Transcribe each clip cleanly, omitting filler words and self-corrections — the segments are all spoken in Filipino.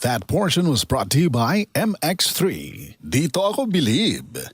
That portion was brought to you by MX3. Dito ako believe.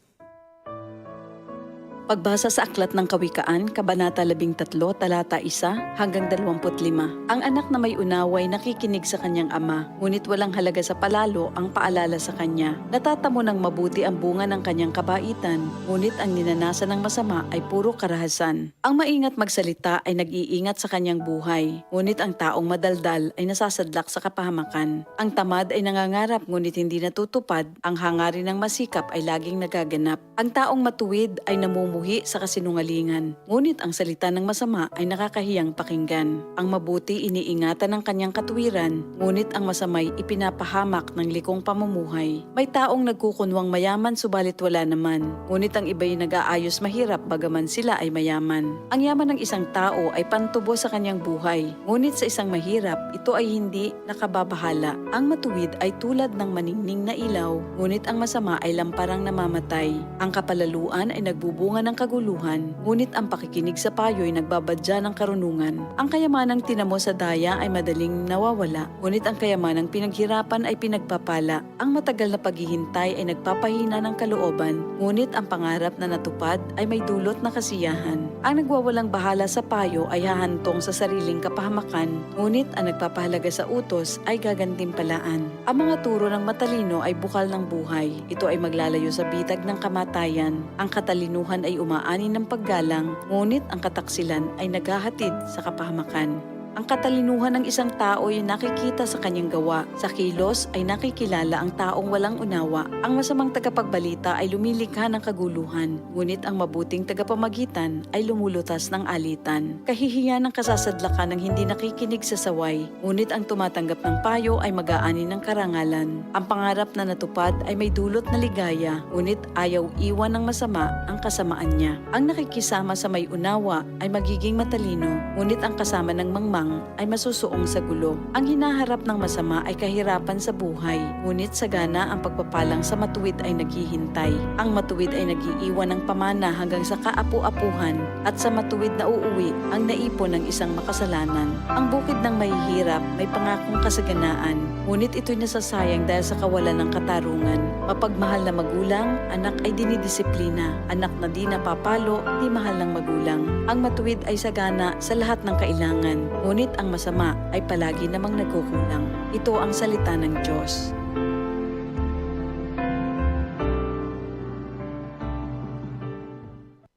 Pagbasa sa Aklat ng Kawikaan, Kabanata 13, Talata 1 hanggang 25. Ang anak na may unawa ay nakikinig sa kanyang ama, ngunit walang halaga sa palalo ang paalala sa kanya. Natatamo ng mabuti ang bunga ng kanyang kabaitan, ngunit ang ninanasan ng masama ay puro karahasan. Ang maingat magsalita ay nag-iingat sa kanyang buhay, ngunit ang taong madaldal ay nasasadlak sa kapahamakan. Ang tamad ay nangangarap ngunit hindi natutupad, ang hangarin ng masikap ay laging nagaganap. Ang taong matuwid ay namumuhay sa kasinungalingan, ngunit ang salita ng masama ay nakakahiyang pakinggan. Ang mabuti iniingatan ng kanyang katuwiran, ngunit ang masamay ipinapahamak ng likong pamumuhay. May taong nagkukunwang mayaman subalit wala naman, ngunit ang iba'y nag-aayos mahirap bagaman sila ay mayaman. Ang yaman ng isang tao ay pantubo sa kanyang buhay, ngunit sa isang mahirap, ito ay hindi nakababahala. Ang matuwid ay tulad ng maningning na ilaw, ngunit ang masama ay lamparang namamatay. Ang kapalaluan ay nagbubunga ng kaguluhan, ngunit ang pakikinig sa payo ay nagbabadya ng karunungan. Ang kayamanang tinamo sa daya ay madaling nawawala, ngunit ang kayamanang pinaghirapan ay pinagpapala. Ang matagal na paghihintay ay nagpapahina ng kalooban, ngunit ang pangarap na natupad ay may dulot na kasiyahan. Ang nagwawalang bahala sa payo ay hahantong sa sariling kapahamakan, ngunit ang nagpapahalaga sa utos ay gagantimpalaan. Ang mga turo ng matalino ay bukal ng buhay. Ito ay maglalayo sa bitag ng kamatayan. Ang katalinuhan ay umaani ng paggalang, ngunit ang kataksilan ay naghahatid sa kapahamakan. Ang katalinuhan ng isang tao ay nakikita sa kanyang gawa. Sa kilos ay nakikilala ang taong walang unawa. Ang masamang tagapagbalita ay lumilikha ng kaguluhan, ngunit ang mabuting tagapamagitan ay lumulutas ng alitan. Kahihiyan ng kasasadlakan ng hindi nakikinig sa saway, ngunit ang tumatanggap ng payo ay mag-aani ng karangalan. Ang pangarap na natupad ay may dulot na ligaya, ngunit ayaw iwan ng masama ang kasamaan niya. Ang nakikisama sa may unawa ay magiging matalino, ngunit ang kasama ng mangmang ay masusuong sa gulo. Ang hinaharap ng masama ay kahirapan sa buhay, ngunit sagana ang pagpapalang sa matuwid ay naghihintay. Ang matuwid ay nag-iiwan ng pamana hanggang sa kaapu-apuhan, at sa matuwid na uuwi ang naipon ng isang makasalanan. Ang bukid ng mahihirap may pangakong kasaganaan, ngunit ito'y nasasayang dahil sa kawalan ng katarungan. Mapagmahal na magulang, anak ay dinidisiplina. Anak na di napapalo, di mahal ng magulang. Ang matuwid ay sagana sa lahat ng kailangan, ngunit ang masama ay palagi namang nagkukulang. Ito ang salita ng Diyos.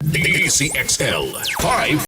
DCXL 5